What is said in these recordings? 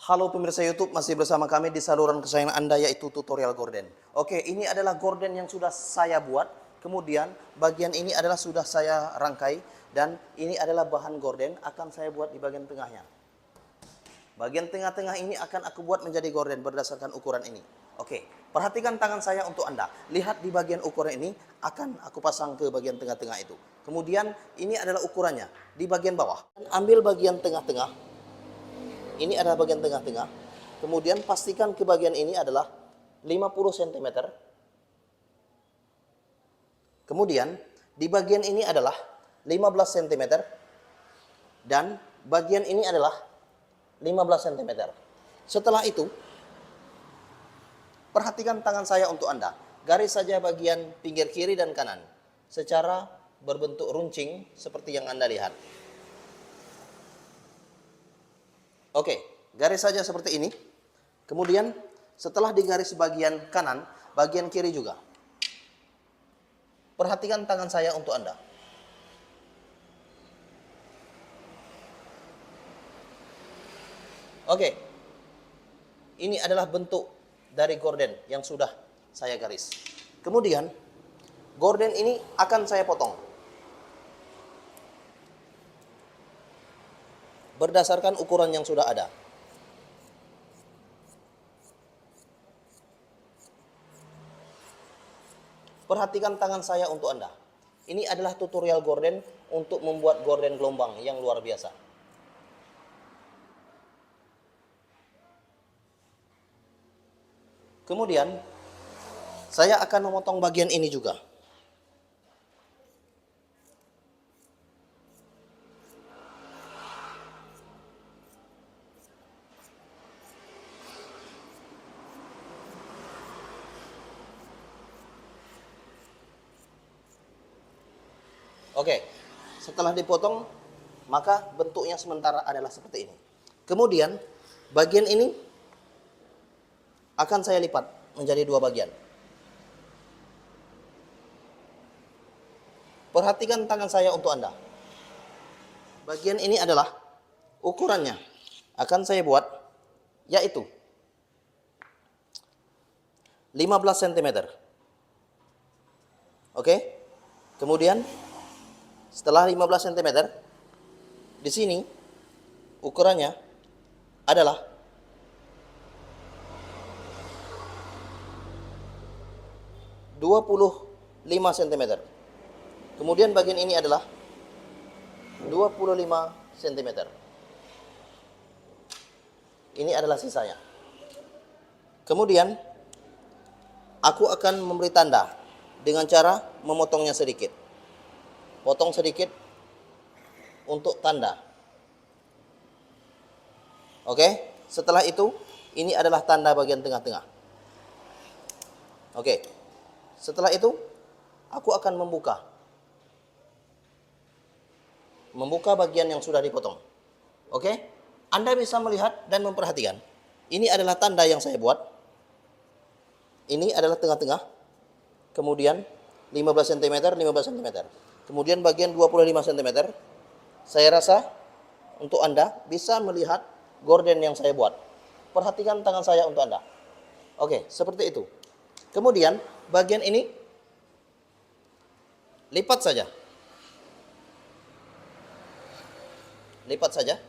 Halo pemirsa YouTube, masih bersama kami di saluran kesayangan Anda yaitu tutorial gorden. Oke, ini adalah gorden yang sudah saya buat. Kemudian bagian ini adalah sudah saya rangkai dan ini adalah bahan gorden akan saya buat di bagian tengahnya. Bagian tengah-tengah ini akan aku buat menjadi gorden berdasarkan ukuran ini. Oke, perhatikan tangan saya untuk Anda. Lihat di bagian ukuran ini akan aku pasang ke bagian tengah-tengah itu. Kemudian ini adalah ukurannya di bagian bawah. Ambil bagian tengah-tengah. Ini adalah bagian tengah-tengah. Kemudian pastikan ke bagian ini adalah 50 cm. Kemudian di bagian ini adalah 15 cm. Dan bagian ini adalah 15 cm. Setelah itu, perhatikan tangan saya untuk Anda. Garis saja bagian pinggir kiri dan kanan. Secara berbentuk runcing seperti yang Anda lihat. Oke, garis saja seperti ini. Kemudian setelah digaris bagian kanan, bagian kiri juga. Perhatikan tangan saya untuk Anda. Oke, ini adalah bentuk dari gorden yang sudah saya garis. Kemudian, gorden ini akan saya potong. Berdasarkan ukuran yang sudah ada. Perhatikan tangan saya untuk Anda. Ini adalah tutorial gorden untuk membuat gorden gelombang yang luar biasa. Kemudian, saya akan memotong bagian ini juga. Oke, setelah dipotong, maka bentuknya sementara adalah seperti ini. Kemudian, bagian ini akan saya lipat menjadi dua bagian. Perhatikan tangan saya untuk Anda. Bagian ini adalah ukurannya. Akan saya buat, yaitu 15 cm. Oke, kemudian setelah 15 cm, di sini ukurannya adalah 25 cm. Kemudian bagian ini adalah 25 cm. Ini adalah sisanya. Kemudian aku akan memberi tanda dengan cara memotongnya sedikit. Potong sedikit untuk tanda. Oke, setelah itu ini adalah tanda bagian tengah-tengah. Oke, setelah itu aku akan membuka bagian yang sudah dipotong. Oke, Anda bisa melihat dan memperhatikan. Ini adalah tanda yang saya buat. Ini adalah tengah-tengah. Kemudian 15 cm, 15 cm. Kemudian bagian 25 cm, saya rasa untuk Anda bisa melihat gorden yang saya buat. Perhatikan tangan saya untuk Anda. Oke, seperti itu. Kemudian bagian ini lipat saja. Lipat saja.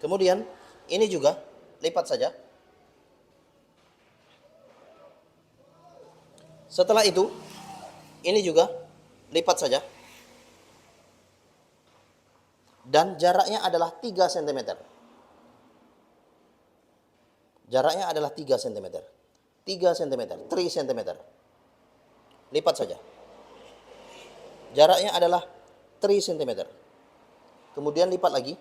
Kemudian ini juga lipat saja. Setelah itu ini juga lipat saja. Dan jaraknya adalah 3 cm. Jaraknya adalah 3 cm. 3 cm, 3 cm. Lipat saja. Jaraknya adalah 3 cm. Kemudian lipat lagi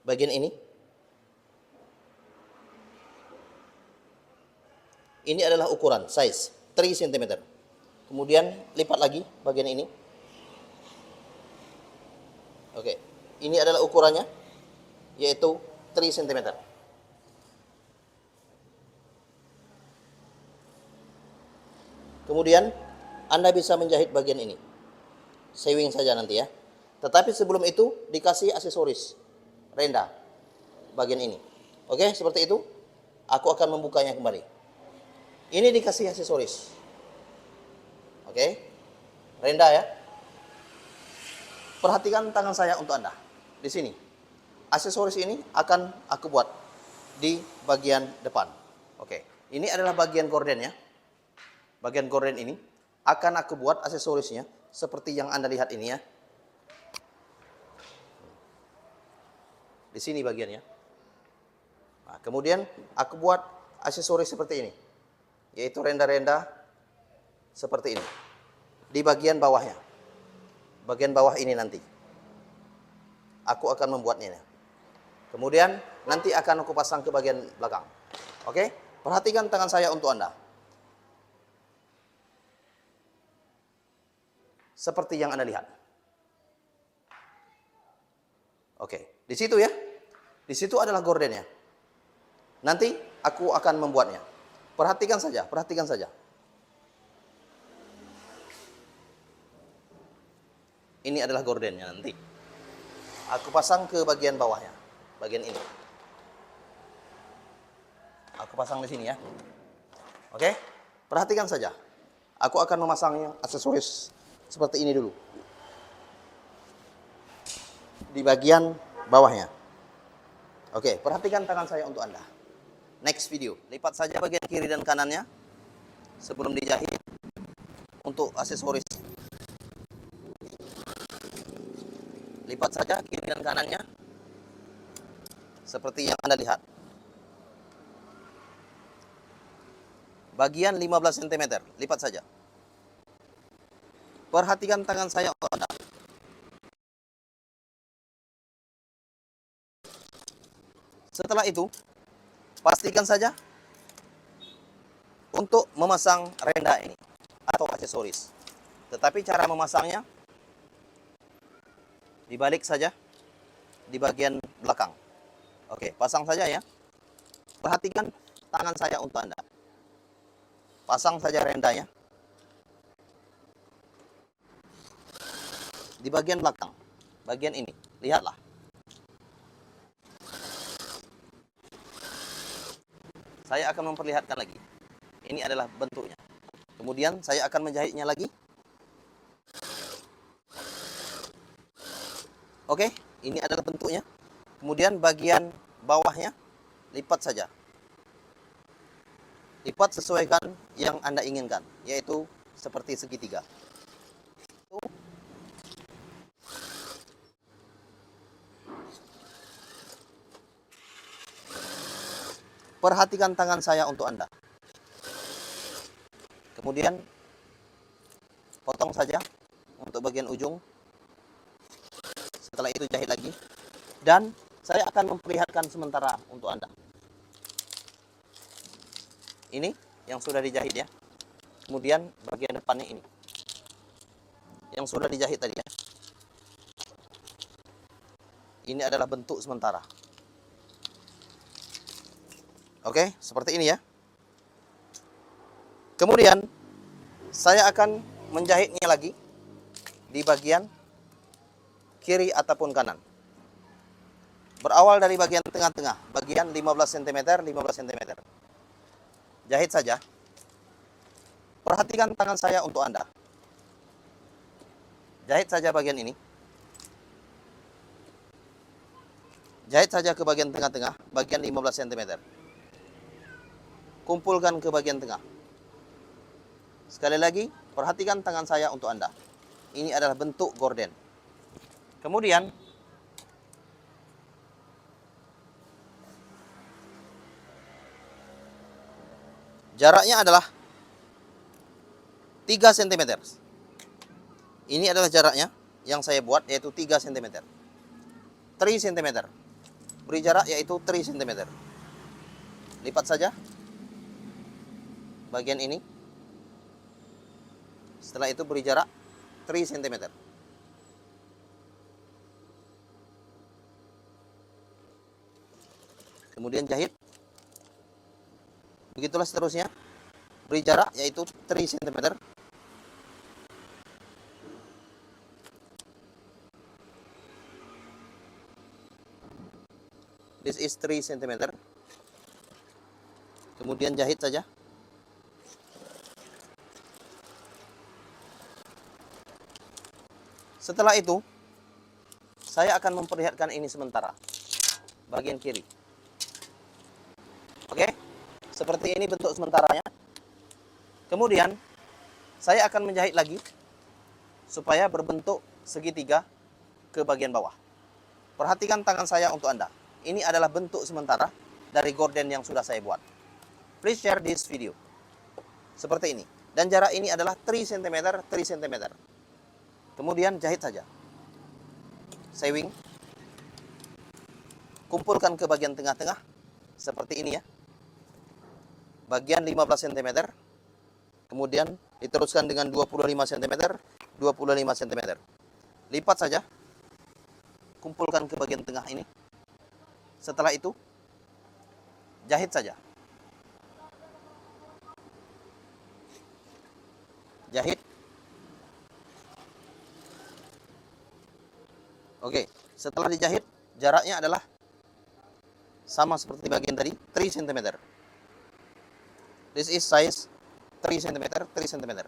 bagian ini. Ini adalah ukuran, size 3 cm. Kemudian lipat lagi bagian ini. Oke, ini adalah ukurannya, yaitu 3 cm. Kemudian Anda bisa menjahit bagian ini. Sewing saja nanti ya. Tetapi sebelum itu dikasih aksesoris renda. bagian ini. Oke, seperti itu. Aku akan membukanya kembali. Ini dikasih aksesoris. Oke, rendah ya. Perhatikan tangan saya untuk Anda. Di sini. Aksesoris ini akan aku buat di bagian depan. Oke, ini adalah bagian gorden ya. Bagian gorden ini akan aku buat aksesorisnya seperti yang Anda lihat ini ya. Di sini bagiannya. Nah, kemudian aku buat aksesoris seperti ini, yaitu renda-renda seperti ini di bagian bawahnya. Bagian bawah ini nanti aku akan membuatnya. Kemudian nanti akan aku pasang ke bagian belakang. Oke, perhatikan tangan saya untuk Anda. Seperti yang Anda lihat. Oke, di situ ya. Di situ adalah gordennya. Nanti aku akan membuatnya. Perhatikan saja, perhatikan saja. Ini adalah gordennya nanti. Aku pasang ke bagian bawahnya, bagian ini. Aku pasang di sini ya. Oke, perhatikan saja. Aku akan memasangnya aksesoris seperti ini dulu. Di bagian bawahnya. Oke, perhatikan tangan saya untuk Anda. Next video, lipat saja bagian kiri dan kanannya sebelum dijahit untuk aksesoris. Lipat saja kiri dan kanannya seperti yang Anda lihat. Bagian 15 cm, lipat saja. Perhatikan tangan saya untuk Anda. Setelah itu, pastikan saja untuk memasang renda ini atau aksesoris. Tetapi cara memasangnya dibalik saja di bagian belakang. Oke, pasang saja ya. Perhatikan tangan saya untuk Anda. Pasang saja rendanya di bagian belakang, bagian ini. Lihatlah. Saya akan memperlihatkan lagi. Ini adalah bentuknya. Kemudian saya akan menjahitnya lagi. Oke, ini adalah bentuknya. Kemudian bagian bawahnya lipat saja. Lipat sesuaikan yang Anda inginkan, yaitu seperti segitiga. Perhatikan tangan saya untuk Anda. Kemudian potong saja untuk bagian ujung. Setelah itu jahit lagi. Dan saya akan memperlihatkan sementara untuk Anda. Ini yang sudah dijahit ya. Kemudian bagian depannya ini. Yang sudah dijahit tadi ya. Ini adalah bentuk sementara. Oke, seperti ini ya. Kemudian saya akan menjahitnya lagi di bagian kiri ataupun kanan. Berawal dari bagian tengah-tengah, bagian 15 cm, 15 cm. Jahit saja. Perhatikan tangan saya untuk Anda. Jahit saja bagian ini. Jahit saja ke bagian tengah-tengah, bagian 15 cm. Kumpulkan ke bagian tengah. Sekali lagi, perhatikan tangan saya untuk Anda. Ini adalah bentuk gorden. Kemudian, jaraknya adalah 3 cm. Ini adalah jaraknya yang saya buat, yaitu 3 cm. 3 cm. Beri jarak yaitu 3 cm. Lipat saja bagian ini. Setelah itu beri jarak 3 cm. Kemudian jahit. Begitulah seterusnya. Beri jarak yaitu 3 cm. This is 3 cm. Kemudian jahit saja. Setelah itu, saya akan memperlihatkan ini sementara. Bagian kiri. Oke? Seperti ini bentuk sementaranya. Kemudian, saya akan menjahit lagi supaya berbentuk segitiga ke bagian bawah. Perhatikan tangan saya untuk Anda. Ini adalah bentuk sementara dari gorden yang sudah saya buat. Please share this video. Seperti ini. Dan jarak ini adalah 3 cm, 3 cm. Kemudian jahit saja. Sewing. Kumpulkan ke bagian tengah-tengah. Seperti ini ya. Bagian 15 cm. Kemudian diteruskan dengan 25 cm, 25 cm. Lipat saja. Kumpulkan ke bagian tengah ini. Setelah itu, jahit saja. Jahit. Oke, setelah dijahit, jaraknya adalah sama seperti bagian tadi, 3 cm. This is size 3 cm, 3 cm.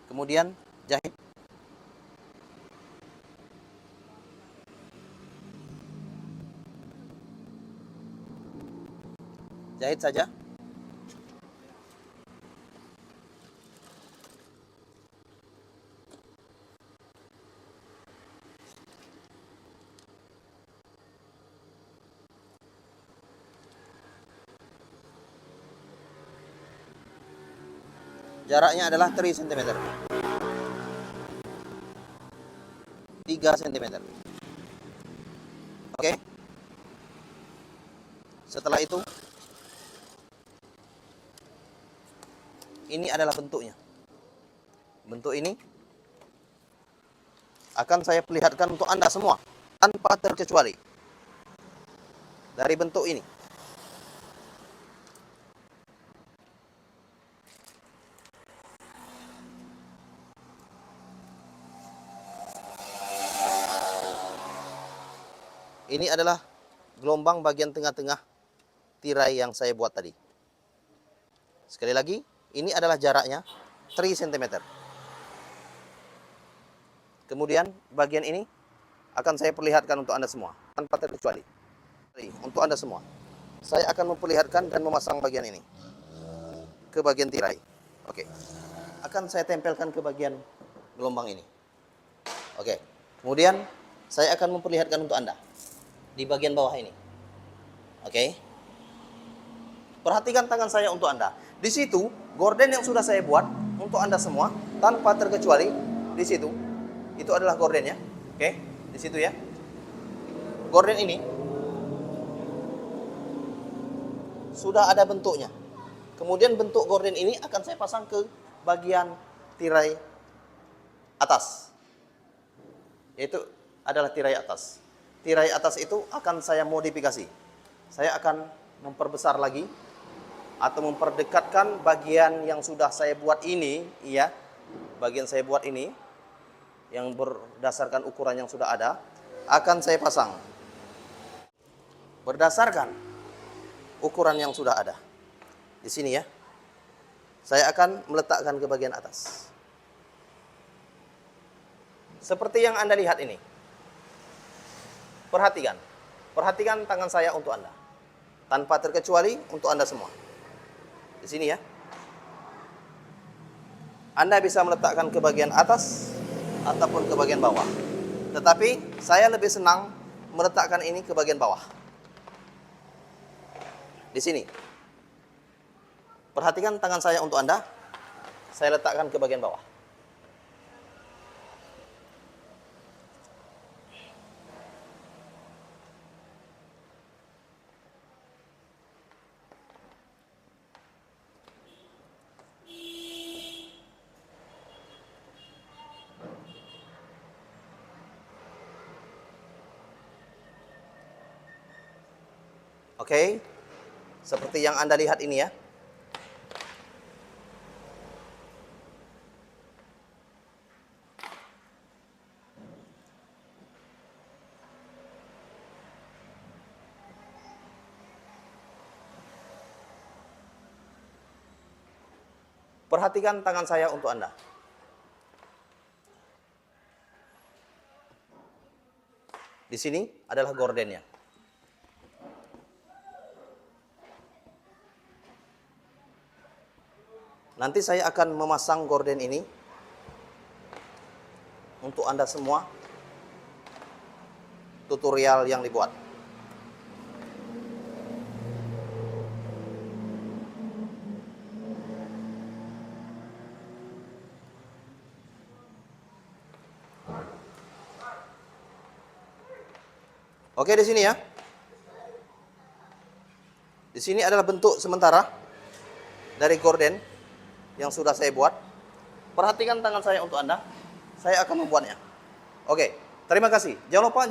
Kemudian jahit. Jahit saja. Jaraknya adalah 3 cm. 3 cm. Oke. Setelah itu, ini adalah bentuknya. Bentuk ini akan saya perlihatkan untuk Anda semua, tanpa terkecuali. Dari bentuk ini. Ini adalah gelombang bagian tengah-tengah tirai yang saya buat tadi. Sekali lagi, ini adalah jaraknya 3 cm. Kemudian bagian ini akan saya perlihatkan untuk Anda semua, tanpa terkecuali. Untuk Anda semua, saya akan memperlihatkan dan memasang bagian ini ke bagian tirai. Oke. Akan saya tempelkan ke bagian gelombang ini. Oke. Kemudian saya akan memperlihatkan untuk Anda di bagian bawah ini. Oke. Perhatikan tangan saya untuk Anda. Di situ, gorden yang sudah saya buat untuk Anda semua, tanpa terkecuali, di situ. Itu adalah gordennya. Oke, di situ ya. Gorden ini sudah ada bentuknya. Kemudian bentuk gorden ini akan saya pasang ke bagian tirai atas. Yaitu adalah tirai atas. Tirai atas itu akan saya modifikasi. Saya akan memperbesar lagi atau memperdekatkan bagian yang sudah saya buat ini, ya. Bagian saya buat ini yang berdasarkan ukuran yang sudah ada akan saya pasang berdasarkan ukuran yang sudah ada. Di sini ya. Saya akan meletakkan ke bagian atas. Seperti yang Anda lihat ini. Perhatikan. Perhatikan tangan saya untuk Anda. Tanpa terkecuali untuk Anda semua. Di sini ya. Anda bisa meletakkan ke bagian atas ataupun ke bagian bawah. Tetapi saya lebih senang meletakkan ini ke bagian bawah. Di sini. Perhatikan tangan saya untuk Anda. Saya letakkan ke bagian bawah. Oke, seperti yang Anda lihat ini ya. Perhatikan tangan saya untuk Anda. Di sini adalah gordennya. Nanti saya akan memasang gorden ini untuk Anda semua, tutorial yang dibuat. Oke, di sini ya. Di sini adalah bentuk sementara dari gorden yang sudah saya buat. Perhatikan tangan saya untuk Anda. Saya akan membuatnya. Oke, terima kasih. Jangan lupa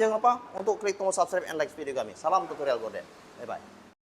untuk klik tombol subscribe and like video kami. Salam tutorial gorden. Bye bye.